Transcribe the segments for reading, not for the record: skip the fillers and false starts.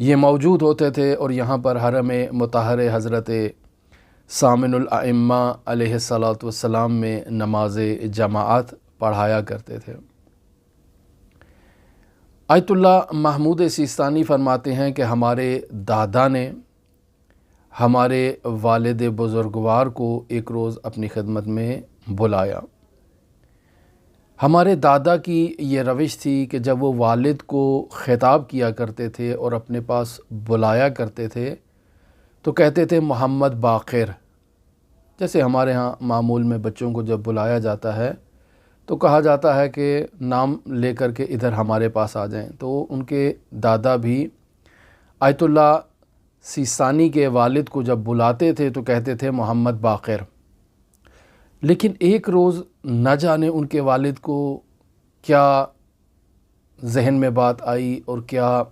یہ موجود ہوتے تھے اور یہاں پر حرم مطہر حضرت سامن الائمہ علیہ الصلاۃ والسلام میں نماز جماعت پڑھایا کرتے تھے۔ آیت اللہ محمود سیستانی فرماتے ہیں کہ ہمارے دادا نے ہمارے والد بزرگوار کو ایک روز اپنی خدمت میں بلایا۔ ہمارے دادا کی یہ روش تھی کہ جب وہ والد کو خطاب کیا کرتے تھے اور اپنے پاس بلایا کرتے تھے تو کہتے تھے محمد باقر۔ جیسے ہمارے ہاں معمول میں بچوں کو جب بلایا جاتا ہے تو کہا جاتا ہے کہ نام لے کر کے ادھر ہمارے پاس آ جائیں، تو ان کے دادا بھی آیت اللہ سیستانی کے والد کو جب بلاتے تھے تو کہتے تھے محمد باقر۔ لیکن ایک روز نہ جانے ان کے والد کو کیا ذہن میں بات آئی اور کیا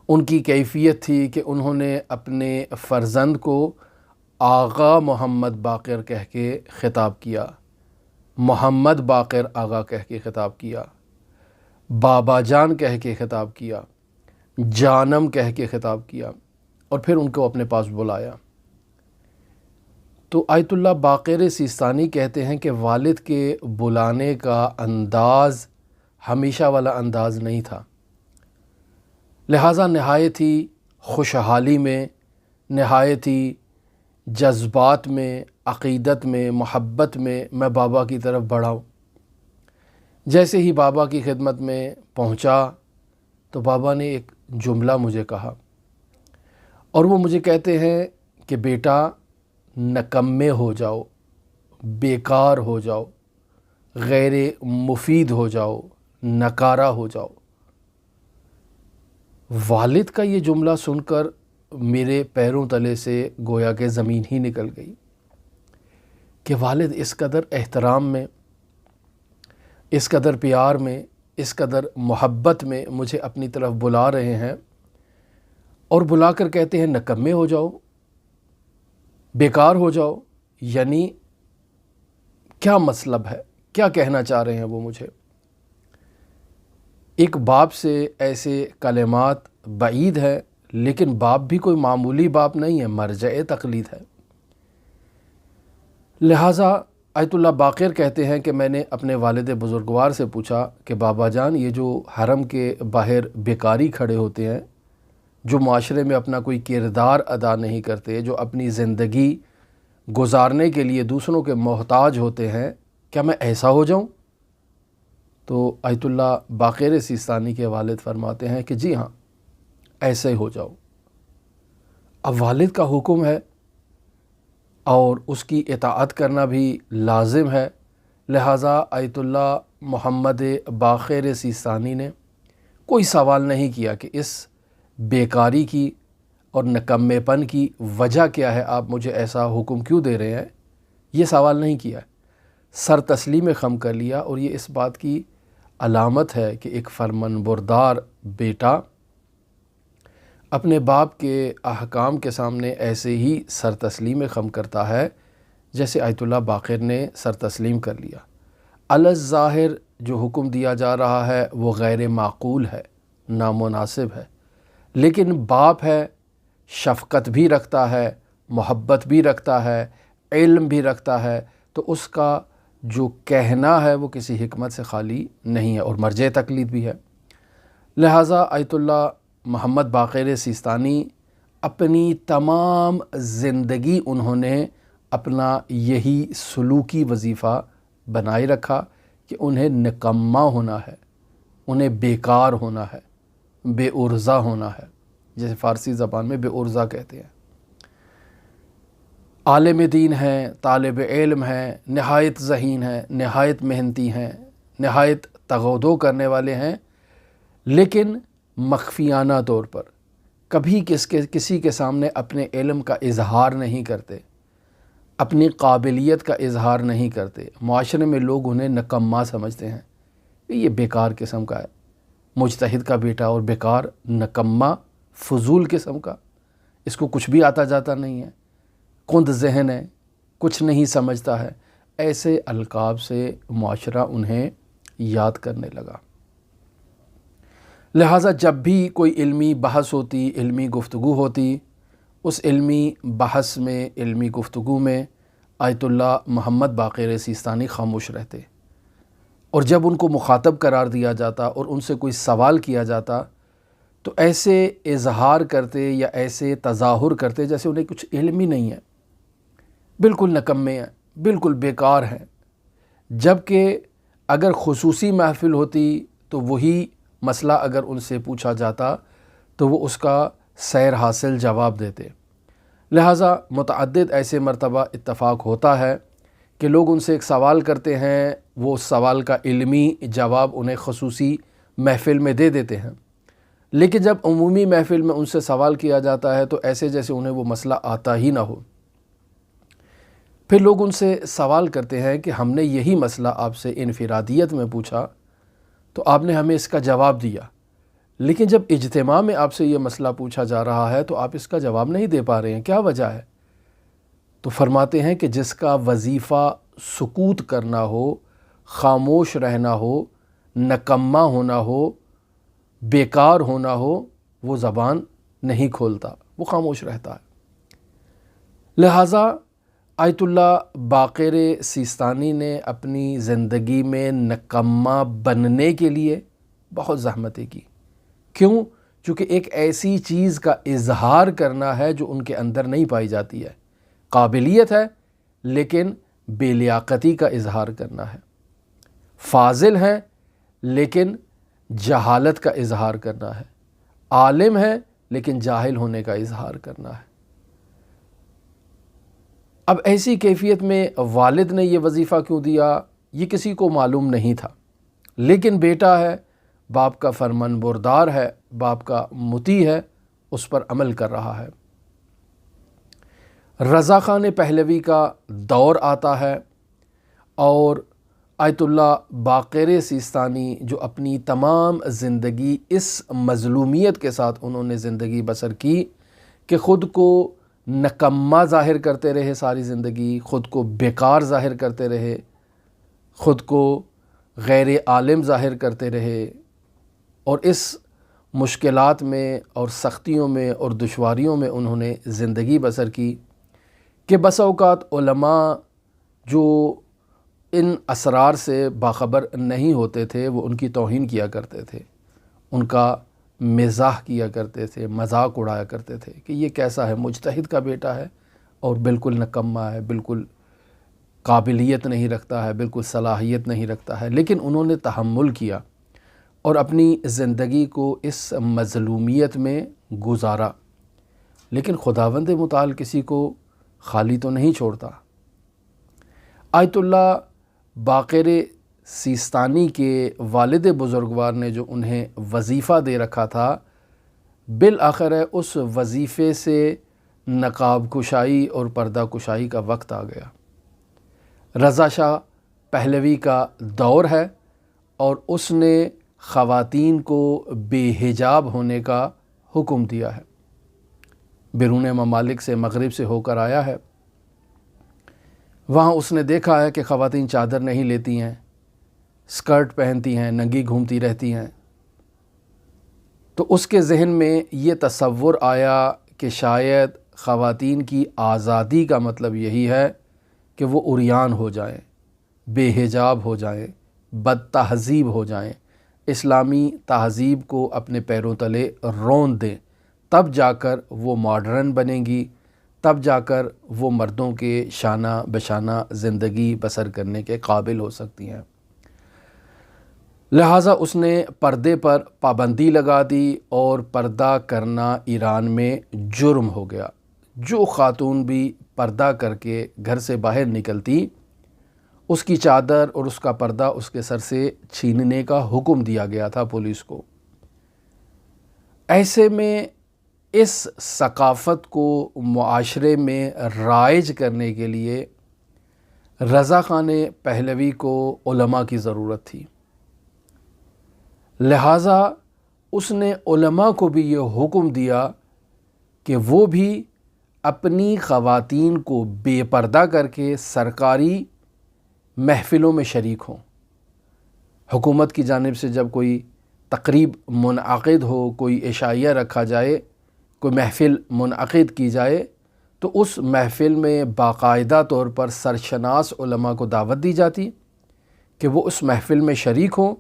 ان کی کیفیت تھی کہ انہوں نے اپنے فرزند کو آغا محمد باقر کہہ کے خطاب کیا، محمد باقر آغا کہہ کے خطاب کیا، بابا جان کہہ کے خطاب کیا، جانم کہہ کے خطاب کیا، اور پھر ان کو اپنے پاس بلایا۔ تو آیت اللہ باقر سیستانی کہتے ہیں کہ والد کے بلانے کا انداز ہمیشہ والا انداز نہیں تھا، لہٰذا نہایت ہی خوشحالی میں، نہایت ہی جذبات میں، عقیدت میں، محبت میں بابا کی طرف بڑھا ہوں۔ جیسے ہی بابا کی خدمت میں پہنچا تو بابا نے ایک جملہ مجھے کہا، اور وہ مجھے کہتے ہیں کہ بیٹا نکمے ہو جاؤ، بیکار ہو جاؤ، غیر مفید ہو جاؤ، نکارہ ہو جاؤ۔ والد کا یہ جملہ سن کر میرے پیروں تلے سے گویا کہ زمین ہی نکل گئی کہ والد اس قدر احترام میں، اس قدر پیار میں، اس قدر محبت میں مجھے اپنی طرف بلا رہے ہیں اور بلا کر کہتے ہیں نکمے ہو جاؤ، بیکار ہو جاؤ۔ یعنی کیا مطلب ہے، کیا کہنا چاہ رہے ہیں وہ مجھے؟ ایک باپ سے ایسے کلمات بعید ہے، لیکن باپ بھی کوئی معمولی باپ نہیں ہے، مرجع تقلید ہے۔ لہٰذا آیت اللہ باقر کہتے ہیں کہ میں نے اپنے والد بزرگوار سے پوچھا کہ بابا جان، یہ جو حرم کے باہر بیکاری کھڑے ہوتے ہیں، جو معاشرے میں اپنا کوئی کردار ادا نہیں کرتے، جو اپنی زندگی گزارنے کے لیے دوسروں کے محتاج ہوتے ہیں، کیا میں ایسا ہو جاؤں؟ تو آیت اللہ باقر سیستانی کے والد فرماتے ہیں کہ جی ہاں، ایسے ہو جاؤ۔ اب والد کا حکم ہے اور اس کی اطاعت کرنا بھی لازم ہے، لہٰذا آیت اللہ محمد باقر سیستانی نے کوئی سوال نہیں کیا کہ اس بیکاری کی اور نکمے پن کی وجہ کیا ہے، آپ مجھے ایسا حکم کیوں دے رہے ہیں، یہ سوال نہیں کیا، سر تسلیم خم کر لیا۔ اور یہ اس بات کی علامت ہے کہ ایک فرمانبردار بیٹا اپنے باپ کے احکام کے سامنے ایسے ہی سر تسلیم خم کرتا ہے جیسے آیت اللہ باقر نے سر تسلیم کر لیا۔ الظاہر جو حکم دیا جا رہا ہے وہ غیر معقول ہے، نامناسب ہے، لیکن باپ ہے، شفقت بھی رکھتا ہے، محبت بھی رکھتا ہے، علم بھی رکھتا ہے، تو اس کا جو کہنا ہے وہ کسی حکمت سے خالی نہیں ہے اور مرجع تقلید بھی ہے۔ لہٰذا آیت اللہ محمد باقر سیستانی اپنی تمام زندگی انہوں نے اپنا یہی سلوکی وظیفہ بنائے رکھا کہ انہیں نکمہ ہونا ہے، انہیں بیکار ہونا ہے، بے عرضہ ہونا ہے، جیسے فارسی زبان میں بے عرضہ کہتے ہیں۔ عالم دین ہیں، طالب علم ہیں، نہایت ذہین ہیں، نہایت محنتی ہیں، نہایت تغودو کرنے والے ہیں، لیکن مخفیانہ طور پر کبھی کسی کے سامنے اپنے علم کا اظہار نہیں کرتے، اپنی قابلیت کا اظہار نہیں کرتے۔ معاشرے میں لوگ انہیں نکمہ سمجھتے ہیں، یہ بیکار قسم کا ہے، مجتہد کا بیٹا اور بیکار، نکمہ، فضول قسم کا، اس کو کچھ بھی آتا جاتا نہیں ہے، کند ذہن ہے، کچھ نہیں سمجھتا ہے۔ ایسے القاب سے معاشرہ انہیں یاد کرنے لگا۔ لہٰذا جب بھی کوئی علمی بحث ہوتی، علمی گفتگو ہوتی، اس علمی بحث میں، علمی گفتگو میں آیت اللہ محمد باقر سیستانی خاموش رہتے، اور جب ان کو مخاطب قرار دیا جاتا اور ان سے کوئی سوال کیا جاتا تو ایسے اظہار کرتے یا ایسے تظاہر کرتے جیسے انہیں کچھ علم ہی نہیں ہے، بالکل نکمے ہیں، بالکل بیکار ہیں، جبکہ اگر خصوصی محفل ہوتی تو وہی مسئلہ اگر ان سے پوچھا جاتا تو وہ اس کا سیر حاصل جواب دیتے۔ لہٰذا متعدد ایسے مرتبہ اتفاق ہوتا ہے کہ لوگ ان سے ایک سوال کرتے ہیں، وہ اس سوال کا علمی جواب انہیں خصوصی محفل میں دے دیتے ہیں، لیکن جب عمومی محفل میں ان سے سوال کیا جاتا ہے تو ایسے جیسے انہیں وہ مسئلہ آتا ہی نہ ہو۔ پھر لوگ ان سے سوال کرتے ہیں کہ ہم نے یہی مسئلہ آپ سے انفرادیت میں پوچھا تو آپ نے ہمیں اس کا جواب دیا، لیکن جب اجتماع میں آپ سے یہ مسئلہ پوچھا جا رہا ہے تو آپ اس کا جواب نہیں دے پا رہے ہیں، کیا وجہ ہے؟ تو فرماتے ہیں کہ جس کا وظیفہ سکوت کرنا ہو، خاموش رہنا ہو، نکمہ ہونا ہو، بیکار ہونا ہو، وہ زبان نہیں کھولتا، وہ خاموش رہتا ہے۔ لہٰذا آیت اللہ باقر سیستانی نے اپنی زندگی میں نکمہ بننے کے لیے بہت زحمتیں کی۔ کیوں؟ چونکہ ایک ایسی چیز کا اظہار کرنا ہے جو ان کے اندر نہیں پائی جاتی ہے، قابلیت ہے لیکن بے لیاقتی کا اظہار کرنا ہے، فاضل ہیں لیکن جہالت کا اظہار کرنا ہے، عالم ہے لیکن جاہل ہونے کا اظہار کرنا ہے۔ اب ایسی کیفیت میں والد نے یہ وظیفہ کیوں دیا یہ کسی کو معلوم نہیں تھا، لیکن بیٹا ہے، باپ کا فرمان بردار ہے، باپ کا مطیع ہے، اس پر عمل کر رہا ہے۔ رضا خان پہلوی کا دور آتا ہے اور آیت اللہ باقر سیستانی جو اپنی تمام زندگی اس مظلومیت کے ساتھ انہوں نے زندگی بسر کی کہ خود کو نکمہ ظاہر کرتے رہے، ساری زندگی خود کو بیکار ظاہر کرتے رہے، خود کو غیر عالم ظاہر کرتے رہے، اور اس مشکلات میں اور سختیوں میں اور دشواریوں میں انہوں نے زندگی بسر کی کہ بسا اوقات علماء جو ان اسرار سے باخبر نہیں ہوتے تھے وہ ان کی توہین کیا کرتے تھے، ان کا مزاح کیا کرتے تھے، مذاق اڑایا کرتے تھے کہ یہ کیسا ہے، مجتہد کا بیٹا ہے اور بالکل نکمہ ہے، بالکل قابلیت نہیں رکھتا ہے، بالکل صلاحیت نہیں رکھتا ہے، لیکن انہوں نے تحمل کیا اور اپنی زندگی کو اس مظلومیت میں گزارا۔ لیکن خداوند متعال کسی کو خالی تو نہیں چھوڑتا۔ آیت اللہ باقر سیستانی کے والد بزرگوار نے جو انہیں وظیفہ دے رکھا تھا، بالآخر اس وظیفے سے نقاب کشائی اور پردہ کشائی کا وقت آ گیا۔ رضا شاہ پہلوی کا دور ہے اور اس نے خواتین کو بے حجاب ہونے کا حکم دیا ہے۔ بیرون ممالک سے، مغرب سے ہو کر آیا ہے، وہاں اس نے دیکھا ہے کہ خواتین چادر نہیں لیتی ہیں، اسکرٹ پہنتی ہیں، ننگی گھومتی رہتی ہیں، تو اس کے ذہن میں یہ تصور آیا کہ شاید خواتین کی آزادی کا مطلب یہی ہے کہ وہ عریان ہو جائیں، بے حجاب ہو جائیں، بد تہذیب ہو جائیں، اسلامی تہذیب کو اپنے پیروں تلے رون دیں، تب جا کر وہ ماڈرن بنیں گی، تب جا کر وہ مردوں کے شانہ بشانہ زندگی بسر کرنے کے قابل ہو سکتی ہیں۔ لہٰذا اس نے پردے پر پابندی لگا دی اور پردہ کرنا ایران میں جرم ہو گیا۔ جو خاتون بھی پردہ کر کے گھر سے باہر نکلتی، اس کی چادر اور اس کا پردہ اس کے سر سے چھیننے کا حکم دیا گیا تھا پولیس کو۔ ایسے میں اس ثقافت کو معاشرے میں رائج کرنے کے لیے رضا خان پہلوی کو علماء کی ضرورت تھی۔ لہٰذا اس نے علماء کو بھی یہ حکم دیا کہ وہ بھی اپنی خواتین کو بے پردہ کر کے سرکاری محفلوں میں شریک ہوں۔ حکومت کی جانب سے جب کوئی تقریب منعقد ہو، کوئی عشائیہ رکھا جائے، کوئی محفل منعقد کی جائے، تو اس محفل میں باقاعدہ طور پر سرشناس علماء کو دعوت دی جاتی کہ وہ اس محفل میں شریک ہوں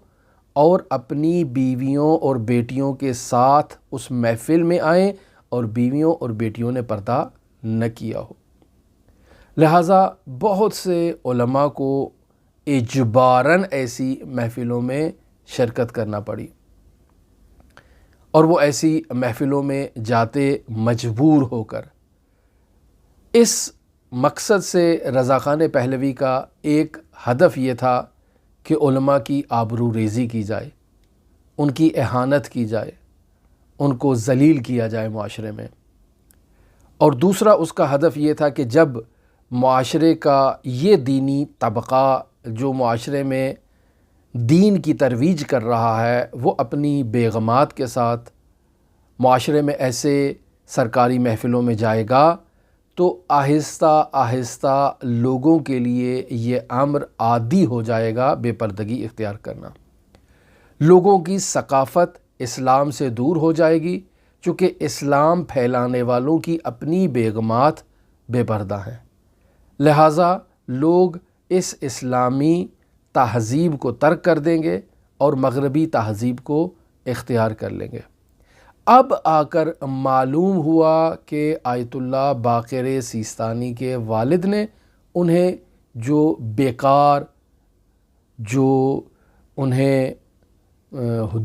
اور اپنی بیویوں اور بیٹیوں کے ساتھ اس محفل میں آئیں، اور بیویوں اور بیٹیوں نے پردہ نہ کیا ہو۔ لہٰذا بہت سے علماء کو اجباراً ایسی محفلوں میں شرکت کرنا پڑی، اور وہ ایسی محفلوں میں جاتے مجبور ہو کر۔ اس مقصد سے رضا خان پہلوی کا ایک ہدف یہ تھا کہ علماء کی آبرو ریزی کی جائے، ان کی اہانت کی جائے، ان کو ذلیل کیا جائے معاشرے میں۔ اور دوسرا اس کا ہدف یہ تھا کہ جب معاشرے کا یہ دینی طبقہ جو معاشرے میں دین کی ترویج کر رہا ہے، وہ اپنی بیگمات کے ساتھ معاشرے میں ایسے سرکاری محفلوں میں جائے گا تو آہستہ آہستہ لوگوں کے لیے یہ امر عادی ہو جائے گا بے پردگی اختیار کرنا۔ لوگوں کی ثقافت اسلام سے دور ہو جائے گی، چونکہ اسلام پھیلانے والوں کی اپنی بیگمات بے پردہ ہیں، لہٰذا لوگ اس اسلامی تہذیب کو ترک کر دیں گے اور مغربی تہذیب کو اختیار کر لیں گے۔ اب آ کر معلوم ہوا کہ آیت اللہ باقر سیستانی کے والد نے انہیں جو بیکار، جو انہیں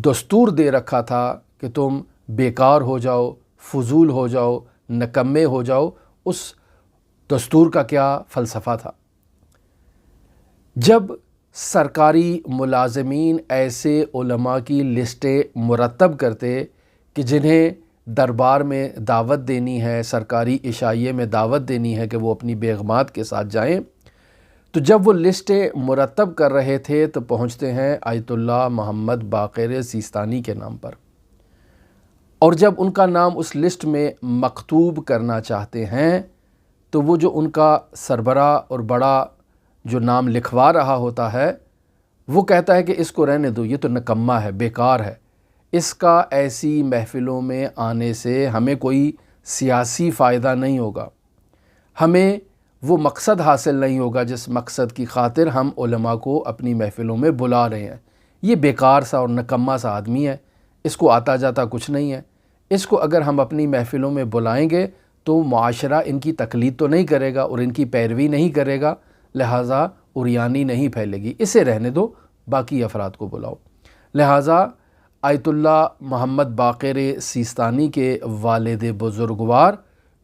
دستور دے رکھا تھا کہ تم بیکار ہو جاؤ، فضول ہو جاؤ، نکمے ہو جاؤ، اس دستور کا کیا فلسفہ تھا۔ جب سرکاری ملازمین ایسے علماء کی لسٹیں مرتب کرتے کہ جنہیں دربار میں دعوت دینی ہے، سرکاری عشائیے میں دعوت دینی ہے کہ وہ اپنی بیگمات کے ساتھ جائیں، تو جب وہ لسٹیں مرتب کر رہے تھے تو پہنچتے ہیں آیت اللہ محمد باقر سیستانی کے نام پر، اور جب ان کا نام اس لسٹ میں مکتوب کرنا چاہتے ہیں تو وہ جو ان کا سربراہ اور بڑا جو نام لکھوا رہا ہوتا ہے وہ کہتا ہے کہ اس کو رہنے دو، یہ تو نکمہ ہے، بیکار ہے، اس کا ایسی محفلوں میں آنے سے ہمیں کوئی سیاسی فائدہ نہیں ہوگا، ہمیں وہ مقصد حاصل نہیں ہوگا جس مقصد کی خاطر ہم علماء کو اپنی محفلوں میں بلا رہے ہیں۔ یہ بیکار سا اور نکمہ سا آدمی ہے، اس کو آتا جاتا کچھ نہیں ہے، اس کو اگر ہم اپنی محفلوں میں بلائیں گے تو معاشرہ ان کی تقلید تو نہیں کرے گا اور ان کی پیروی نہیں کرے گا، لہٰذا عریانی نہیں پھیلے گی، اسے رہنے دو، باقی افراد کو بلاؤ۔ لہٰذا آیت اللہ محمد باقر سیستانی کے والد بزرگوار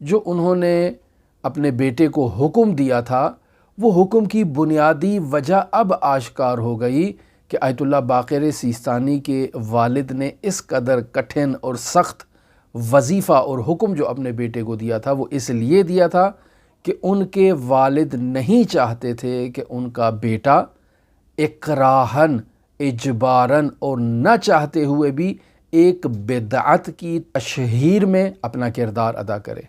جو انہوں نے اپنے بیٹے کو حکم دیا تھا، وہ حکم کی بنیادی وجہ اب آشکار ہو گئی کہ آیت اللہ باقر سیستانی کے والد نے اس قدر کٹھن اور سخت وظیفہ اور حکم جو اپنے بیٹے کو دیا تھا وہ اس لیے دیا تھا کہ ان کے والد نہیں چاہتے تھے کہ ان کا بیٹا اکراہن، اجباراً اور نہ چاہتے ہوئے بھی ایک بدعت کی تشہیر میں اپنا کردار ادا کرے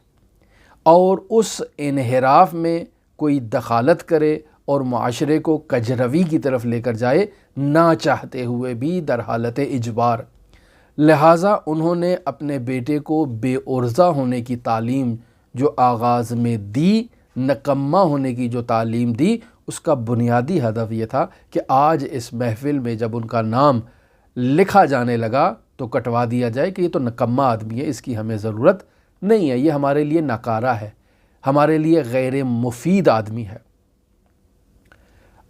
اور اس انحراف میں کوئی دخالت کرے اور معاشرے کو کجروی کی طرف لے کر جائے، نہ چاہتے ہوئے بھی در حالت اجبار۔ لہٰذا انہوں نے اپنے بیٹے کو بے عرضہ ہونے کی تعلیم جو آغاز میں دی، نکمہ ہونے کی جو تعلیم دی، اس کا بنیادی ہدف یہ تھا کہ آج اس محفل میں جب ان کا نام لکھا جانے لگا تو کٹوا دیا جائے کہ یہ تو نکمہ آدمی ہے، اس کی ہمیں ضرورت نہیں ہے، یہ ہمارے لیے ناکارہ ہے، ہمارے لیے غیر مفید آدمی ہے۔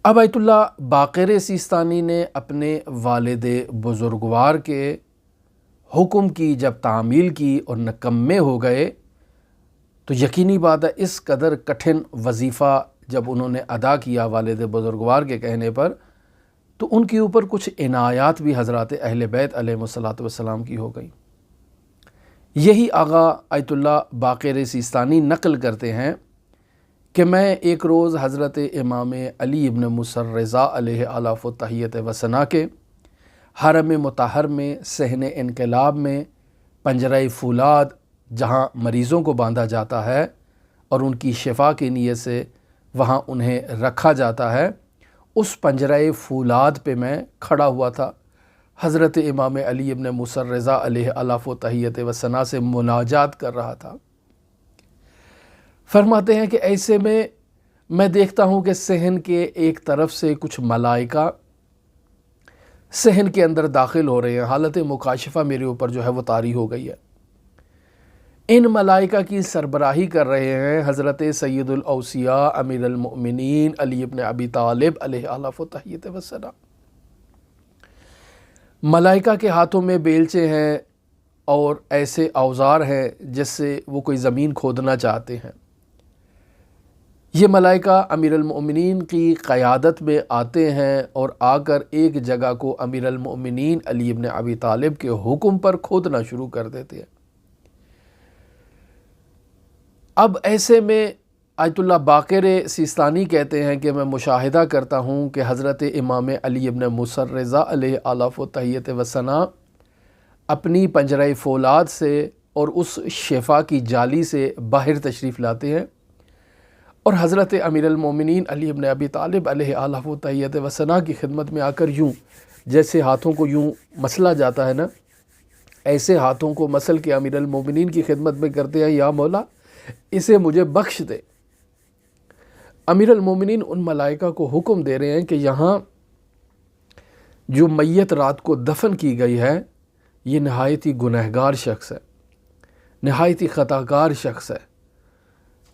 اب آیت اللہ باقر سیستانی نے اپنے والد بزرگوار کے حکم کی جب تعمیل کی اور نکمے ہو گئے تو یقینی بات ہے اس قدر کٹھن وظیفہ جب انہوں نے ادا کیا والد بزرگوار کے کہنے پر تو ان کے اوپر کچھ عنایات بھی حضرات اہل بیت علیہ الصلوۃ والسلام کی ہو گئی۔ یہی آغا آیت اللہ باقر سیستانی نقل کرتے ہیں کہ میں ایک روز حضرت امام علی ابن موسیٰ الرضا علیہ آلاف و تحیت و ثنا کے حرم مطہر میں صحن انقلاب میں پنجرہ فولاد جہاں مریضوں کو باندھا جاتا ہے اور ان کی شفا کی نیت سے وہاں انہیں رکھا جاتا ہے، اس پنجرہ فولاد پہ میں کھڑا ہوا تھا۔ حضرت امام علی ابن موسیٰ الرضا علیہ الاف و تحیت و ثنا سے مناجات کر رہا تھا۔ فرماتے ہیں کہ ایسے میں دیکھتا ہوں کہ صحن کے ایک طرف سے کچھ ملائکہ صحن کے اندر داخل ہو رہے ہیں، حالت مکاشفہ میرے اوپر جو ہے وہ طاری ہو گئی ہے۔ ان ملائکہ کی سربراہی کر رہے ہیں حضرت سید الاوصیاء امیر المؤمنین علی ابن ابی طالب علیہ الاف و تحیت و ثنا۔ ملائکہ کے ہاتھوں میں بیلچے ہیں اور ایسے اوزار ہیں جس سے وہ کوئی زمین کھودنا چاہتے ہیں۔ یہ ملائکہ امیر المؤمنین کی قیادت میں آتے ہیں اور آ کر ایک جگہ کو امیر المؤمنین علی ابن ابی طالب کے حکم پر کھودنا شروع کر دیتے ہیں۔ اب ایسے میں آیت اللہ باقر سیستانی کہتے ہیں کہ میں مشاہدہ کرتا ہوں کہ حضرت امام علی ابن موسیٰ الرضا علیہ الاف و تحیت و ثنا اپنی پنجرہ فولاد سے اور اس شفا کی جالی سے باہر تشریف لاتے ہیں، اور حضرت امیر المومنین علی ابن ابی طالب علیہ الاف و تحیت و ثنا کی خدمت میں آ کر یوں جیسے ہاتھوں کو یوں مسلا جاتا ہے نا، ایسے ہاتھوں کو مسل کے امیر المومنین کی خدمت میں کرتے ہیں، یا مولا اسے مجھے بخش دے۔ امیر المومنین ان ملائکہ کو حکم دے رہے ہیں کہ یہاں جو میت رات کو دفن کی گئی ہے یہ نہایت ہی گنہگار شخص ہے، نہایت ہی خطاکار شخص ہے،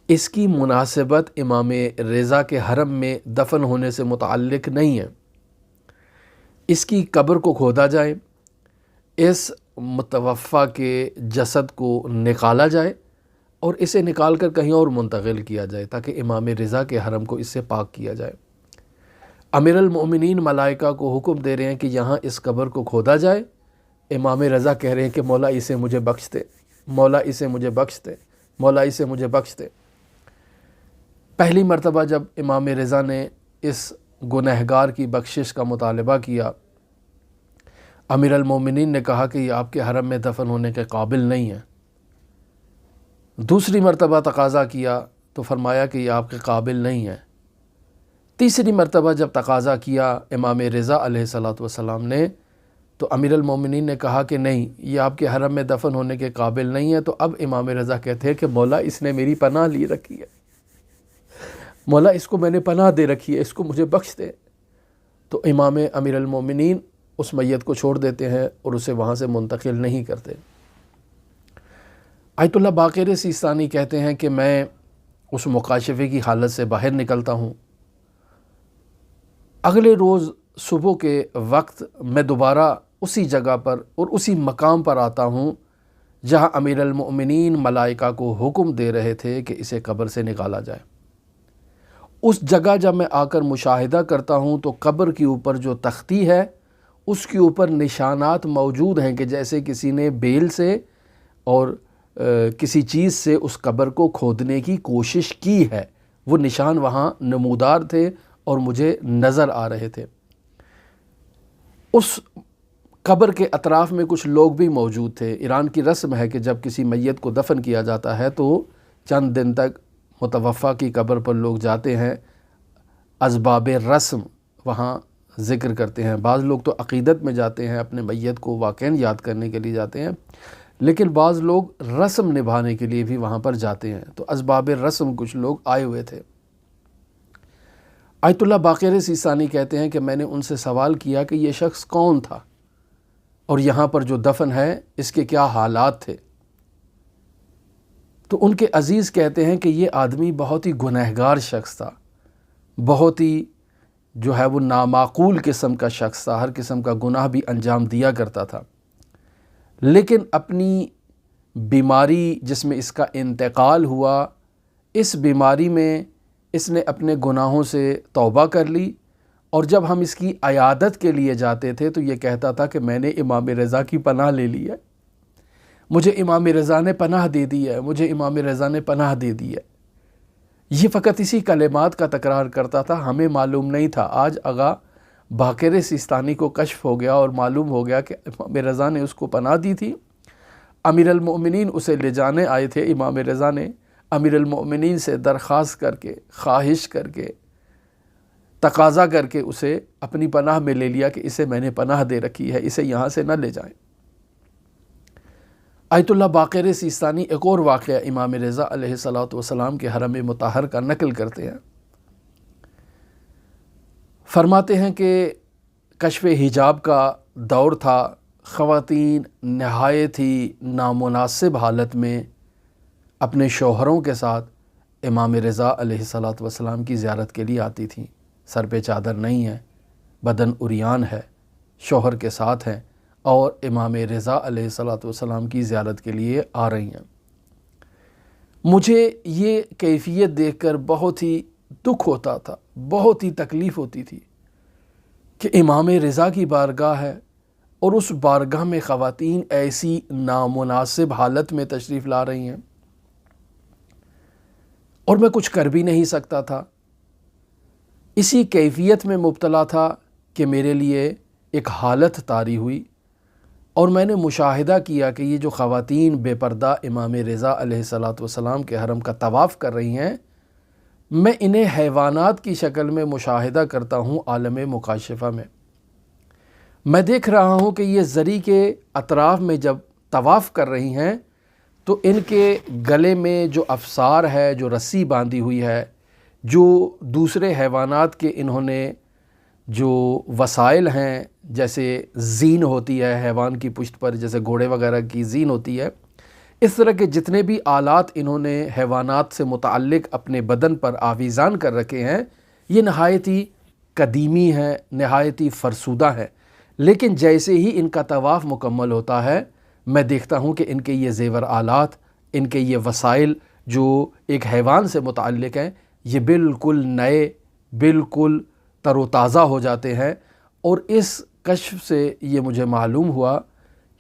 اس کی مناسبت امام رضا کے حرم میں دفن ہونے سے متعلق نہیں ہے، اس کی قبر کو کھودا جائے، اس متوفی کے جسد کو نکالا جائے اور اسے نکال کر کہیں اور منتقل کیا جائے تاکہ امام رضا کے حرم کو اس سے پاک کیا جائے۔ امیر المؤمنین ملائکہ کو حکم دے رہے ہیں کہ یہاں اس قبر کو کھودا جائے، امام رضا کہہ رہے ہیں کہ مولا اسے مجھے بخش دے، مولا اسے مجھے بخش دے، مولا اسے مجھے بخش دے۔ پہلی مرتبہ جب امام رضا نے اس گنہگار کی بخشش کا مطالبہ کیا، امیر المومنین نے کہا کہ یہ آپ کے حرم میں دفن ہونے کے قابل نہیں ہے۔ دوسری مرتبہ تقاضا کیا تو فرمایا کہ یہ آپ کے قابل نہیں ہے۔ تیسری مرتبہ جب تقاضا کیا امام رضا علیہ السلام نے تو امیر المومنین نے کہا کہ نہیں، یہ آپ کے حرم میں دفن ہونے کے قابل نہیں ہے۔ تو اب امام رضا کہتے ہیں کہ مولا اس نے میری پناہ لی رکھی ہے، مولا اس کو میں نے پناہ دے رکھی ہے، اس کو مجھے بخش دے۔ تو امیر المومنین اس میت کو چھوڑ دیتے ہیں اور اسے وہاں سے منتقل نہیں کرتے۔ آیت اللہ باقر سیستانی کہتے ہیں کہ میں اس مکاشفے کی حالت سے باہر نکلتا ہوں۔ اگلے روز صبح کے وقت میں دوبارہ اسی جگہ پر اور اسی مقام پر آتا ہوں جہاں امیر المؤمنین ملائکہ کو حکم دے رہے تھے کہ اسے قبر سے نکالا جائے۔ اس جگہ جب میں آ کر مشاہدہ کرتا ہوں تو قبر کے اوپر جو تختی ہے اس کے اوپر نشانات موجود ہیں کہ جیسے کسی نے بیل سے اور کسی چیز سے اس قبر کو کھودنے کی کوشش کی ہے، وہ نشان وہاں نمودار تھے اور مجھے نظر آ رہے تھے۔ اس قبر کے اطراف میں کچھ لوگ بھی موجود تھے۔ ایران کی رسم ہے کہ جب کسی میت کو دفن کیا جاتا ہے تو چند دن تک متوفی کی قبر پر لوگ جاتے ہیں، اسباب رسم وہاں ذکر کرتے ہیں۔ بعض لوگ تو عقیدت میں جاتے ہیں، اپنے میت کو واقعاً یاد کرنے کے لیے جاتے ہیں، لیکن بعض لوگ رسم نبھانے کے لیے بھی وہاں پر جاتے ہیں۔ تو اسباب رسم کچھ لوگ آئے ہوئے تھے۔ آیت اللہ باقر سیستانی کہتے ہیں کہ میں نے ان سے سوال کیا کہ یہ شخص کون تھا اور یہاں پر جو دفن ہے اس کے کیا حالات تھے؟ تو ان کے عزیز کہتے ہیں کہ یہ آدمی بہت ہی گنہگار شخص تھا، بہت ہی جو ہے وہ نامعقول قسم کا شخص تھا، ہر قسم کا گناہ بھی انجام دیا کرتا تھا، لیکن اپنی بیماری جس میں اس کا انتقال ہوا، اس بیماری میں اس نے اپنے گناہوں سے توبہ کر لی، اور جب ہم اس کی عیادت کے لیے جاتے تھے تو یہ کہتا تھا کہ میں نے امام رضا کی پناہ لے لی ہے، مجھے امام رضا نے پناہ دے دی ہے، مجھے امام رضا نے پناہ دے دی ہے۔ یہ فقط اسی کلمات کا تکرار کرتا تھا، ہمیں معلوم نہیں تھا۔ آج آغا باقر سیستانی کو کشف ہو گیا اور معلوم ہو گیا کہ امام رضا نے اس کو پناہ دی تھی۔ امیر المؤمنین اسے لے جانے آئے تھے، امام رضا نے امیر المؤمنین سے درخواست کر کے، خواہش کر کے تقاضا کر کے اسے اپنی پناہ میں لے لیا کہ اسے میں نے پناہ دے رکھی ہے، اسے یہاں سے نہ لے جائیں۔ آیت اللہ باقر سیستانی ایک اور واقعہ امام رضا علیہ الصلوۃ والسلام کے حرم مطہر کا نقل کرتے ہیں۔ فرماتے ہیں کہ کشف حجاب کا دور تھا، خواتین نہایت ہی نامناسب حالت میں اپنے شوہروں کے ساتھ امام رضا علیہ الصلوۃ والسلام کی زیارت کے لیے آتی تھیں۔ سر پہ چادر نہیں ہے، بدن عریان ہے، شوہر کے ساتھ ہیں اور امام رضا علیہ الصلوۃ والسلام کی زیارت کے لیے آ رہی ہیں۔ مجھے یہ کیفیت دیکھ کر بہت ہی دکھ ہوتا تھا، بہت ہی تکلیف ہوتی تھی کہ امام رضا کی بارگاہ ہے اور اس بارگاہ میں خواتین ایسی نامناسب حالت میں تشریف لا رہی ہیں اور میں کچھ کر بھی نہیں سکتا تھا۔ اسی کیفیت میں مبتلا تھا کہ میرے لیے ایک حالت طاری ہوئی اور میں نے مشاہدہ کیا کہ یہ جو خواتین بے پردہ امام رضا علیہ الصلوۃ والسلام کے حرم کا طواف کر رہی ہیں، میں انہیں حیوانات کی شکل میں مشاہدہ کرتا ہوں عالم مکاشفہ میں۔ میں دیکھ رہا ہوں کہ یہ زری کے اطراف میں جب طواف کر رہی ہیں تو ان کے گلے میں جو افسار ہے، جو رسی باندھی ہوئی ہے، جو دوسرے حیوانات کے انہوں نے جو وسائل ہیں، جیسے زین ہوتی ہے حیوان کی پشت پر، جیسے گھوڑے وغیرہ کی زین ہوتی ہے، اس طرح کے جتنے بھی آلات انہوں نے حیوانات سے متعلق اپنے بدن پر آویزان کر رکھے ہیں، یہ نہایت ہی قدیمی ہیں، نہایت ہی فرسودہ ہیں۔ لیکن جیسے ہی ان کا طواف مکمل ہوتا ہے، میں دیکھتا ہوں کہ ان کے یہ زیور آلات، ان کے یہ وسائل جو ایک حیوان سے متعلق ہیں، یہ بالکل نئے، بالکل تر و تازہ ہو جاتے ہیں۔ اور اس کشف سے یہ مجھے معلوم ہوا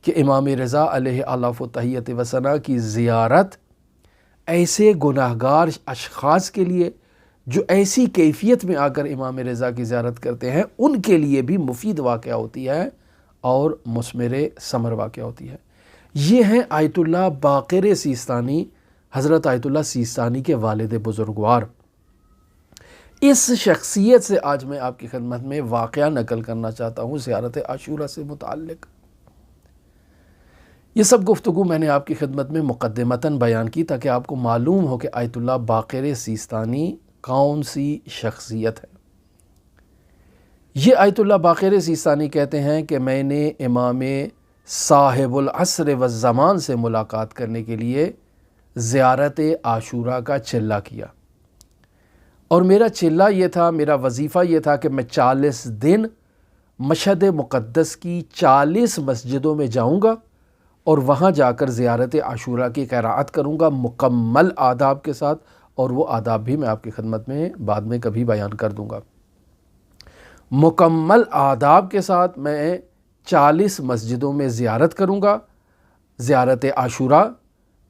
کہ امام رضا علیہ الاف و تحیت و ثنا کی زیارت ایسے گناہگار اشخاص کے لیے جو ایسی کیفیت میں آ کر امام رضا کی زیارت کرتے ہیں، ان کے لیے بھی مفید واقعہ ہوتی ہے اور مثمر ثمر واقعہ ہوتی ہے۔ یہ ہیں آیت اللہ باقر سیستانی، حضرت آیت اللہ سیستانی کے والد بزرگوار۔ اس شخصیت سے آج میں آپ کی خدمت میں واقعہ نقل کرنا چاہتا ہوں زیارت عاشورہ سے متعلق۔ یہ سب گفتگو میں نے آپ کی خدمت میں مقدمتاً بیان کی تاکہ آپ کو معلوم ہو کہ آیت اللہ باقر سیستانی کون سی شخصیت ہے۔ یہ آیت اللہ باقر سیستانی کہتے ہیں کہ میں نے امام صاحب العصر والزمان سے ملاقات کرنے کے لیے زیارت عاشورہ کا چلہ کیا، اور میرا چلہ یہ تھا، میرا وظیفہ یہ تھا کہ میں 40 دن مشہد مقدس کی 40 مسجدوں میں جاؤں گا اور وہاں جا کر زیارت عاشورہ کی قرأت کروں گا مکمل آداب کے ساتھ، اور وہ آداب بھی میں آپ کی خدمت میں بعد میں کبھی بیان کر دوں گا۔ مکمل آداب کے ساتھ میں 40 مسجدوں میں زیارت کروں گا، زیارت عاشورہ،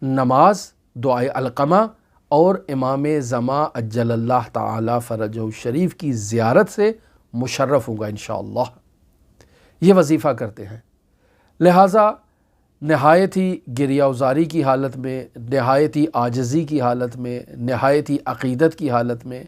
نماز، دعائے علقمہ اور امام زمان عجل اللہ تعالی فرجہ الشریف کی زیارت سے مشرف ہوں گا انشاءاللہ۔ یہ وظیفہ کرتے ہیں، لہٰذا نہایت ہی گریہ وزاری کی حالت میں، نہایت ہی عاجزی کی حالت میں، نہایت ہی عقیدت کی حالت میں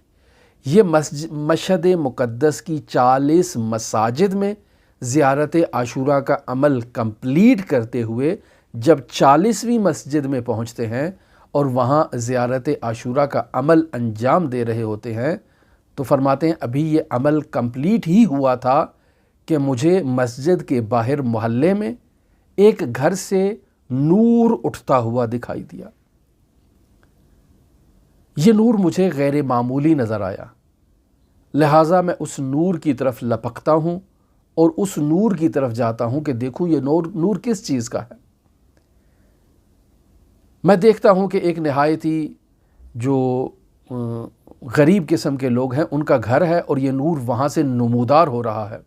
یہ مشہد مقدس کی 40 مساجد میں زیارت عاشورہ کا عمل کمپلیٹ کرتے ہوئے جب 40ویں مسجد میں پہنچتے ہیں اور وہاں زیارت عاشورہ کا عمل انجام دے رہے ہوتے ہیں تو فرماتے ہیں ابھی یہ عمل کمپلیٹ ہی ہوا تھا کہ مجھے مسجد کے باہر محلے میں ایک گھر سے نور اٹھتا ہوا دکھائی دیا۔ یہ نور مجھے غیر معمولی نظر آیا، لہٰذا میں اس نور کی طرف لپکتا ہوں اور اس نور کی طرف جاتا ہوں کہ دیکھوں یہ نور کس چیز کا ہے۔ میں دیکھتا ہوں کہ ایک نہایت ہی جو غریب قسم کے لوگ ہیں ان کا گھر ہے اور یہ نور وہاں سے نمودار ہو رہا ہے،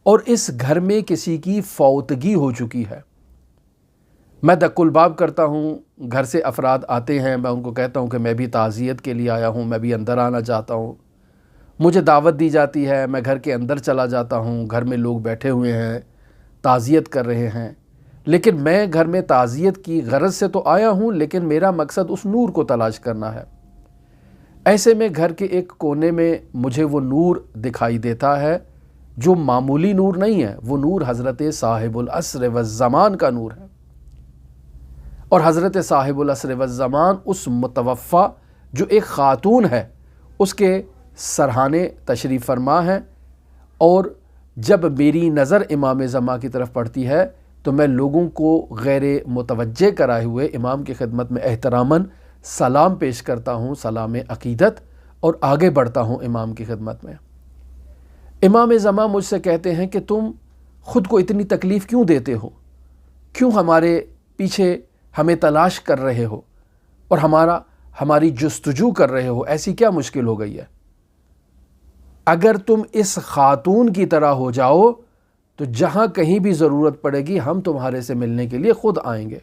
اور اس گھر میں کسی کی فوتگی ہو چکی ہے۔ میں دق الباب کرتا ہوں، گھر سے افراد آتے ہیں، میں ان کو کہتا ہوں کہ میں بھی تعزیت کے لیے آیا ہوں، میں بھی اندر آنا چاہتا ہوں۔ مجھے دعوت دی جاتی ہے، میں گھر کے اندر چلا جاتا ہوں، گھر میں لوگ بیٹھے ہوئے ہیں، تعزیت کر رہے ہیں، لیکن میں گھر میں تعزیت کی غرض سے تو آیا ہوں، لیکن میرا مقصد اس نور کو تلاش کرنا ہے۔ ایسے میں گھر کے ایک کونے میں مجھے وہ نور دکھائی دیتا ہے جو معمولی نور نہیں ہے، وہ نور حضرت صاحب العصر والزمان کا نور ہے۔ اور حضرت صاحب العصر والزمان اس متوفی جو ایک خاتون ہے اس کے سرہانے تشریف فرما ہے، اور جب میری نظر امام زمان کی طرف پڑتی ہے تو میں لوگوں کو غیر متوجہ کرائے ہوئے امام کی خدمت میں احتراماً سلام پیش کرتا ہوں، سلام عقیدت، اور آگے بڑھتا ہوں امام کی خدمت میں۔ امام زمان مجھ سے کہتے ہیں کہ تم خود کو اتنی تکلیف کیوں دیتے ہو، کیوں ہمارے پیچھے ہمیں تلاش کر رہے ہو اور ہماری جستجو کر رہے ہو، ایسی کیا مشکل ہو گئی ہے؟ اگر تم اس خاتون کی طرح ہو جاؤ تو جہاں کہیں بھی ضرورت پڑے گی ہم تمہارے سے ملنے کے لیے خود آئیں گے۔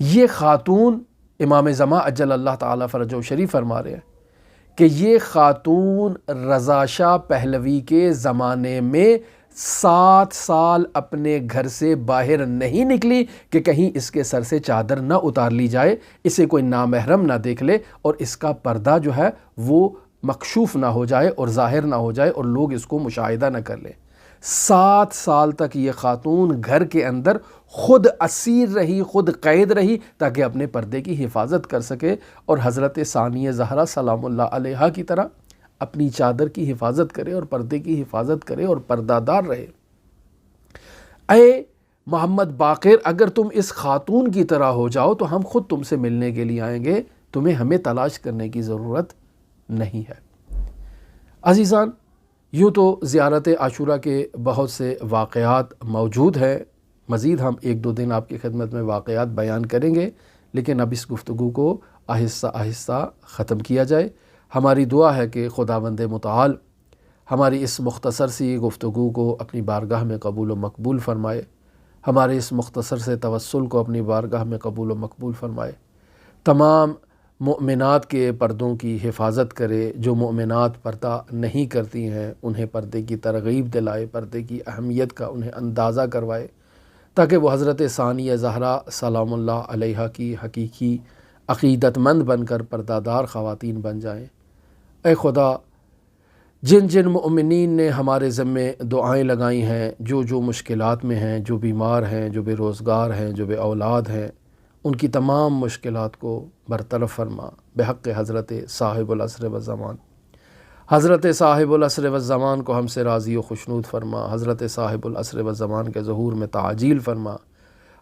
یہ خاتون امام زمان اجل اللہ تعالیٰ فرجہ شریف فرما رہے ہیں کہ یہ خاتون رضا شاہ پہلوی کے زمانے میں 7 سال اپنے گھر سے باہر نہیں نکلی کہ کہیں اس کے سر سے چادر نہ اتار لی جائے، اسے کوئی نامحرم نہ دیکھ لے اور اس کا پردہ جو ہے وہ مکشوف نہ ہو جائے اور ظاہر نہ ہو جائے اور لوگ اس کو مشاہدہ نہ کر لیں۔ 7 سال تک یہ خاتون گھر کے اندر خود اسیر رہی، خود قید رہی تاکہ اپنے پردے کی حفاظت کر سکے، اور حضرت ثانیہ زہرا سلام اللہ علیہا کی طرح اپنی چادر کی حفاظت کرے اور پردے کی حفاظت کرے اور پردہ دار رہے۔ اے محمد باقر، اگر تم اس خاتون کی طرح ہو جاؤ تو ہم خود تم سے ملنے کے لیے آئیں گے، تمہیں ہمیں تلاش کرنے کی ضرورت نہیں ہے۔ عزیزان، یوں تو زیارت عاشوراء کے بہت سے واقعات موجود ہیں، مزید ہم 1-2 دن آپ کی خدمت میں واقعات بیان کریں گے، لیکن اب اس گفتگو کو آہستہ آہستہ ختم کیا جائے۔ ہماری دعا ہے کہ خداوند متعال ہماری اس مختصر سی گفتگو کو اپنی بارگاہ میں قبول و مقبول فرمائے، ہمارے اس مختصر سے توسل کو اپنی بارگاہ میں قبول و مقبول فرمائے، تمام مؤمنات کے پردوں کی حفاظت کرے، جو مؤمنات پردہ نہیں کرتی ہیں انہیں پردے کی ترغیب دلائے، پردے کی اہمیت کا انہیں اندازہ کروائے، تاکہ وہ حضرت ثانیہ زہرا سلام اللہ علیہا کی حقیقی عقیدت مند بن کر پردہ دار خواتین بن جائیں۔ اے خدا، جن جن مؤمنین نے ہمارے ذمے دعائیں لگائی ہیں، جو جو مشکلات میں ہیں، جو بیمار ہیں، جو بے روزگار ہیں، جو بے اولاد ہیں، ان کی تمام مشکلات کو برطرف فرما بحق حضرت صاحب العصر والزمان۔ حضرت صاحب العصر والزمان کو ہم سے راضی و خوشنود فرما، حضرت صاحب العصر والزمان کے ظہور میں تعجیل فرما،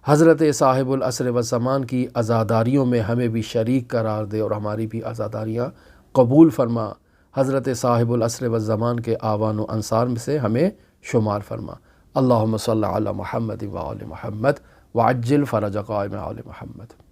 حضرت صاحب العصر والزمان کی عزاداریوں میں ہمیں بھی شریک قرار دے اور ہماری بھی عزاداریاں قبول فرما، حضرت صاحب العصر والزمان کے آوان و انصار میں سے ہمیں شمار فرما۔ اللہم صلی علی محمد و آل محمد وعجل فرج قائم آل محمد۔